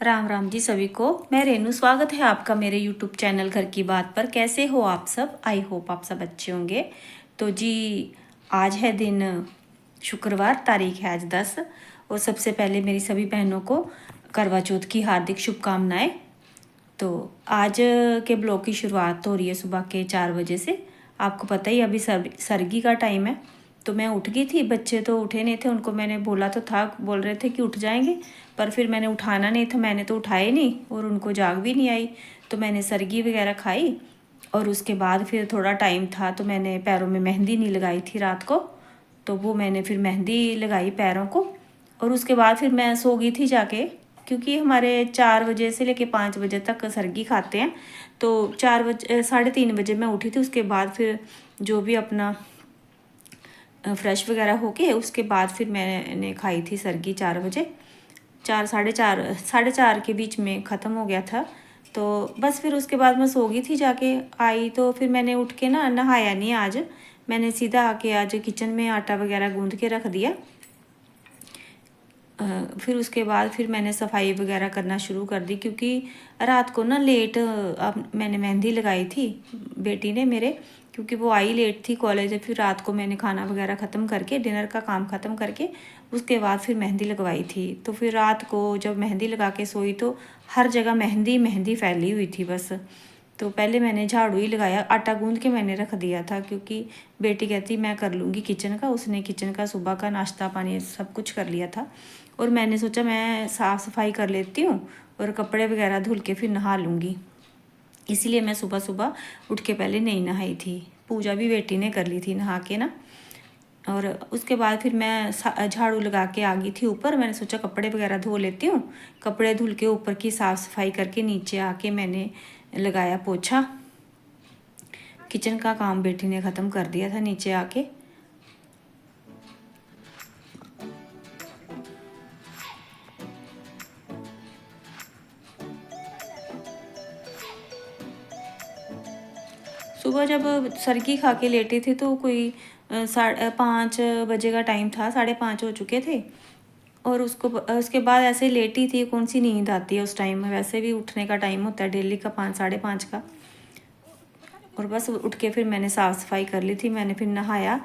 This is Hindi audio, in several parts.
राम राम जी सभी को। मैं रेनू, स्वागत है आपका मेरे यूट्यूब चैनल घर की बात पर। कैसे हो आप सब? आई होप आप सब अच्छे होंगे। तो जी, आज है दिन शुक्रवार, तारीख है आज 10। और सबसे पहले मेरी सभी बहनों को करवा चौथ की हार्दिक शुभकामनाएं। तो आज के ब्लॉग की शुरुआत हो रही है सुबह के 4 बजे से। आपको पता ही अभी सरगी का टाइम है। तो मैं उठ गई थी, बच्चे तो उठे नहीं थे, उनको मैंने बोला तो था, बोल रहे थे कि उठ जाएंगे, पर फिर मैंने उठाना नहीं था, मैंने तो उठाए नहीं और उनको जाग भी नहीं आई। तो मैंने सरगी वगैरह खाई और उसके बाद फिर थोड़ा टाइम था तो मैंने पैरों में मेहंदी नहीं लगाई थी रात को, तो वो मैंने फिर मेहंदी लगाई पैरों को। और उसके बाद फिर मैं सो गई थी जाके, क्योंकि हमारे 4 बजे से लेके 5 बजे तक सरगी खाते हैं। तो 4 बजे 3:30 बजे मैं उठी थी। उसके बाद फिर जो भी अपना फ्रेश वगैरह होके उसके बाद फिर मैंने खाई थी सरगी 4 बजे। 4 साढ़े चार के बीच में ख़त्म हो गया था। तो बस फिर उसके बाद मैं सो गई थी जाके। आई तो फिर मैंने उठ के ना नहाया नहीं आज, मैंने सीधा आके आज किचन में आटा वगैरह गूंद के रख दिया। फिर उसके बाद फिर मैंने सफाई वगैरह करना शुरू कर दी, क्योंकि रात को ना लेट अब मैंने मेहंदी लगाई थी बेटी ने मेरे, क्योंकि वो आई लेट थी कॉलेज। फिर रात को मैंने खाना वगैरह ख़त्म करके, डिनर का काम ख़त्म करके उसके बाद फिर मेहंदी लगवाई थी। तो फिर रात को जब मेहंदी लगा के सोई तो हर जगह मेहंदी मेहंदी फैली हुई थी बस। तो पहले मैंने झाड़ू ही लगाया, आटा गूंद के मैंने रख दिया था, क्योंकि बेटी कहती मैं कर लूँगी किचन का। उसने किचन का सुबह का नाश्ता पानी सब कुछ कर लिया था और मैंने सोचा मैं साफ़ सफाई कर लेती हूँ और कपड़े वगैरह धुल के फिर नहा लूँगी। इसीलिए मैं सुबह सुबह उठ के पहले नहीं नहाई थी। पूजा भी बेटी ने कर ली थी नहा के ना। और उसके बाद फिर मैं झाड़ू लगा के आ गई थी ऊपर। मैंने सोचा कपड़े वगैरह धो लेती हूँ। कपड़े धुल के ऊपर की साफ़ सफाई करके नीचे आके मैंने लगाया पोछा। किचन का काम बेटी ने ख़त्म कर दिया था नीचे आके। सुबह जब सरगी खा के लेटी थी तो कोई 5 बजे का टाइम था, 5:30 हो चुके थे। और उसके बाद ऐसे ही लेटी थी। कौन सी नींद आती है उस टाइम में, वैसे भी उठने का टाइम होता है डेली का 5 5:30 का। और बस उठ के फिर मैंने साफ़ सफाई कर ली थी। मैंने फिर नहाया,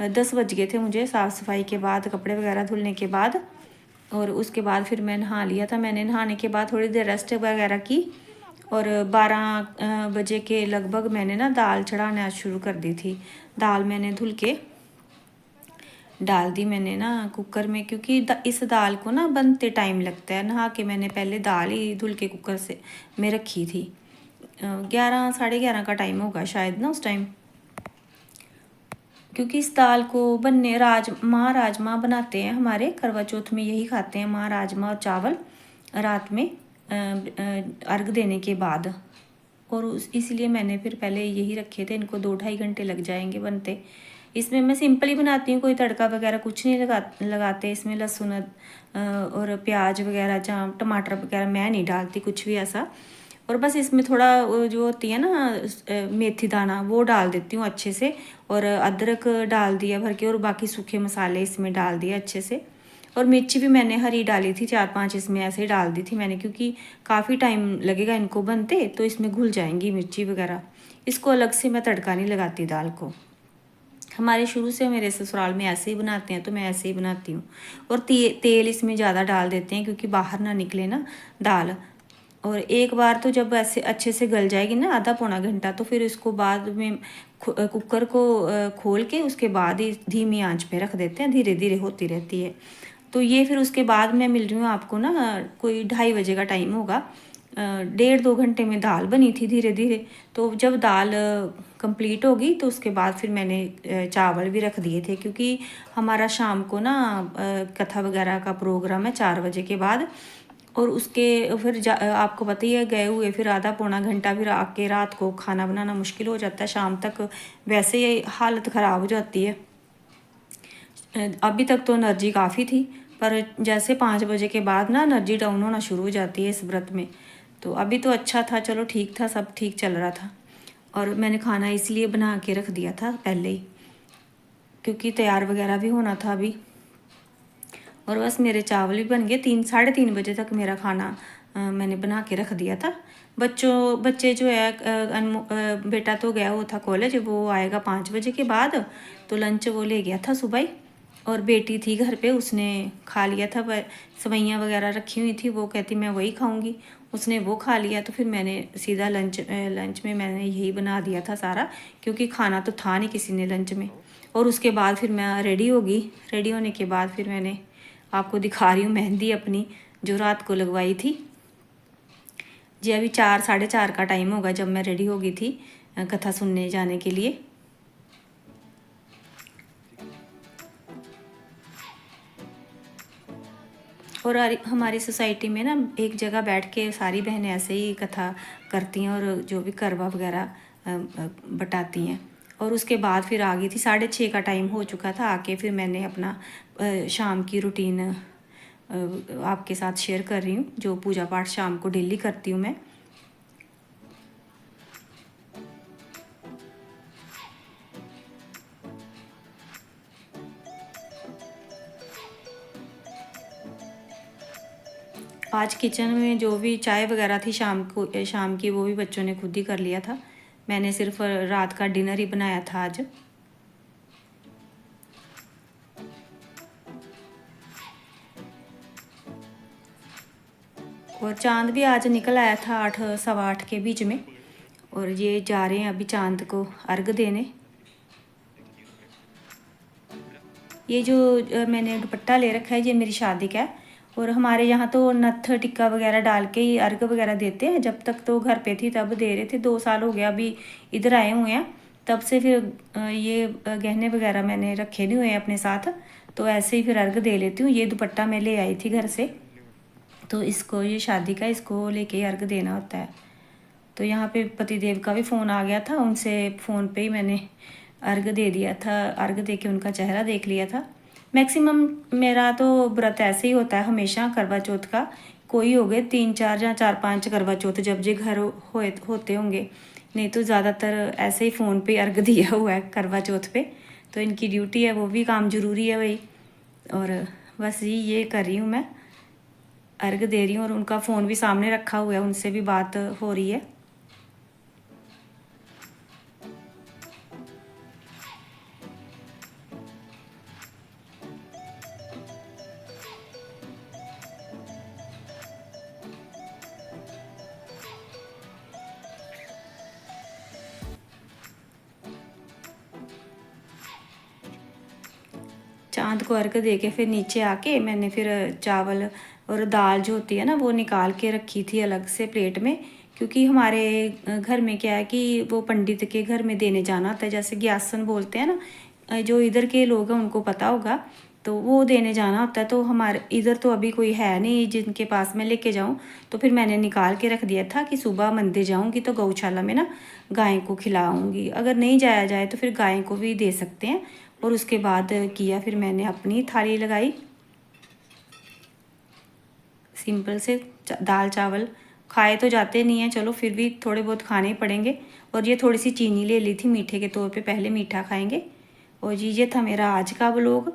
10 बज गए थे मुझे साफ़ सफाई के बाद, कपड़े वगैरह धुलने के बाद। और उसके बाद फिर मैं नहा लिया था। मैंने नहाने के बाद थोड़ी देर रेस्ट वगैरह की और 12 बजे के लगभग मैंने ना दाल चढ़ाना शुरू कर दी थी। दाल मैंने धुल के डाल दी मैंने ना कुकर में, क्योंकि इस दाल को ना बनते टाइम लगता है। नहा के मैंने पहले दाल ही धुल के कुकर से में रखी थी। 11 11:30 का टाइम होगा शायद ना उस टाइम, क्योंकि इस दाल को बनने राजमा बनाते हैं हमारे करवा चौथ में, यही खाते हैं माँ राजमा और चावल रात में अर्घ देने के बाद। और इसलिए मैंने फिर पहले यही रखे थे। इनको 2 ढाई घंटे लग जाएंगे बनते। इसमें मैं सिंपल ही बनाती हूँ, कोई तड़का वगैरह कुछ नहीं लगाते इसमें। लहसुन और प्याज वगैरह जहाँ टमाटर वगैरह मैं नहीं डालती कुछ भी ऐसा। और बस इसमें थोड़ा जो होती है ना मेथी दाना, वो डाल देती हूँ अच्छे से। और अदरक डाल दिया भर के और बाकी सूखे मसाले इसमें डाल दिए अच्छे से। और मिर्ची भी मैंने हरी डाली थी 4-5 इसमें ऐसे ही डाल दी थी मैंने, क्योंकि काफ़ी टाइम लगेगा इनको बनते, तो इसमें घुल जाएंगी मिर्ची वगैरह। इसको अलग से मैं तड़का नहीं लगाती दाल को। हमारे शुरू से मेरे ससुराल में ऐसे ही बनाते हैं, तो मैं ऐसे ही बनाती हूँ। और तेल इसमें ज़्यादा डाल देते हैं, क्योंकि बाहर ना निकले ना दाल। और एक बार तो जब ऐसे अच्छे से गल जाएगी ना, आधा पौना घंटा, तो फिर इसको बाद में कुकर को खोल के उसके बाद ही धीमी आंच पे रख देते हैं, धीरे धीरे होती रहती है। तो ये फिर उसके बाद मैं मिल रही हूँ आपको ना, कोई 2:30 बजे का टाइम होगा। 1.5-2 घंटे में दाल बनी थी धीरे धीरे। तो जब दाल कंप्लीट होगी तो उसके बाद फिर मैंने चावल भी रख दिए थे, क्योंकि हमारा शाम को ना कथा वगैरह का प्रोग्राम है 4 बजे के बाद। और उसके फिर आपको पता ही है, गए हुए फिर आधा पौना घंटा फिर आके रात को खाना बनाना मुश्किल हो जाता है। शाम तक वैसे ही हालत ख़राब हो जाती है। अभी तक तो एनर्जी काफ़ी थी, पर जैसे 5 बजे के बाद ना एनर्जी डाउन होना शुरू हो जाती है इस व्रत में। तो अभी तो अच्छा था, चलो ठीक था, सब ठीक चल रहा था। और मैंने खाना इसलिए बना के रख दिया था पहले ही, क्योंकि तैयार वगैरह भी होना था अभी। और बस मेरे चावल भी बन गए। 3 साढ़े 3 बजे तक मेरा खाना मैंने बना के रख दिया था। बच्चे जो है बेटा तो गया वो था कॉलेज, वो आएगा 5 बजे के बाद, तो लंच वो ले गया था सुबह ही। और बेटी थी घर पे, उसने खा लिया था। सवैयाँ वगैरह रखी हुई थी, वो कहती मैं वही खाऊंगी, उसने वो खा लिया। तो फिर मैंने सीधा लंच में मैंने यही बना दिया था सारा, क्योंकि खाना तो था नहीं किसी ने लंच में। और उसके बाद फिर मैं रेडी होगी। रेडी होने के बाद फिर मैंने आपको दिखा रही हूँ मेहंदी अपनी, जो रात को लगवाई थी जी। अभी 4 साढ़े 4 का टाइम होगा जब मैं रेडी हो गई थी कथा सुनने जाने के लिए। और हमारी सोसाइटी में ना एक जगह बैठ के सारी बहनें ऐसे ही कथा करती हैं और जो भी करवा वगैरह बटाती हैं। और उसके बाद फिर आ गई थी, 6:30 का टाइम हो चुका था। आके फिर मैंने अपना शाम की रूटीन आपके साथ शेयर कर रही हूँ, जो पूजा पाठ शाम को डेली करती हूँ मैं। आज किचन में जो भी चाय वगैरह थी शाम की, वो भी बच्चों ने खुद ही कर लिया था। मैंने सिर्फ रात का डिनर ही बनाया था आज। और चांद भी आज निकल आया था 8 सवा 8 के बीच में। और ये जा रहे हैं अभी चांद को अर्घ देने। ये जो मैंने दुपट्टा ले रखा है, ये मेरी शादी का है। और हमारे यहाँ तो नत्थ टिक्का वगैरह डाल के ही अर्घ वगैरह देते हैं। जब तक तो घर पे थी तब दे रहे थे, 2 साल हो गया अभी इधर आए हुए हैं, तब से फिर ये गहने वगैरह मैंने रखे नहीं हुए हैं अपने साथ, तो ऐसे ही फिर अर्घ दे लेती हूँ। ये दुपट्टा मैं ले आई थी घर से, तो इसको, ये शादी का, इसको लेके अर्घ देना होता है। तो यहाँ पे पतिदेव का भी फ़ोन आ गया था, उनसे फ़ोन पे ही मैंने अर्घ दे दिया था। अर्घ दे के उनका चेहरा देख लिया था। मैक्सिमम मेरा तो व्रत ऐसे ही होता है हमेशा, करवा चौथ का। कोई हो गए 3 4 या 4 5 करवा चौथ जब जे घर होते होंगे, नहीं तो ज़्यादातर ऐसे ही फ़ोन पे अर्घ दिया हुआ है करवा चौथ पे। तो इनकी ड्यूटी है, वो भी काम ज़रूरी है भाई। और बस ये कर रही हूँ मैं, अर्घ दे रही हूँ। और उनका फ़ोन भी सामने रखा हुआ है, उनसे भी बात हो रही है। चांद को अर्घ दे के फिर नीचे आके मैंने फिर चावल और दाल जो होती है ना, वो निकाल के रखी थी अलग से प्लेट में। क्योंकि हमारे घर में क्या है कि वो पंडित के घर में देने जाना होता है, जैसे ग्यासन बोलते हैं ना, जो इधर के लोग हैं उनको पता होगा, तो वो देने जाना होता है। तो हमारे इधर तो अभी कोई है नहीं जिनके पास मैं लेके जाऊं, तो फिर मैंने निकाल के रख दिया था कि सुबह मंदिर जाऊंगी तो गौशाला में ना गाय को खिलाऊंगी। अगर नहीं जाया जाए तो फिर गाय को भी दे सकते हैं। और उसके बाद किया, फिर मैंने अपनी थाली लगाई, सिंपल से दाल चावल। खाए तो जाते नहीं हैं, चलो फिर भी थोड़े बहुत खाने ही पड़ेंगे। और ये थोड़ी सी चीनी ले ली थी मीठे के तौर पे, पहले मीठा खाएंगे। और जी ये था मेरा आज का ब्लॉग।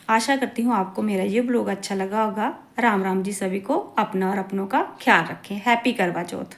आशा करती हूँ आपको मेरा ये ब्लॉग अच्छा लगा होगा। राम राम जी सभी को। अपना और अपनों का ख्याल रखें। हैप्पी करवा चौथ।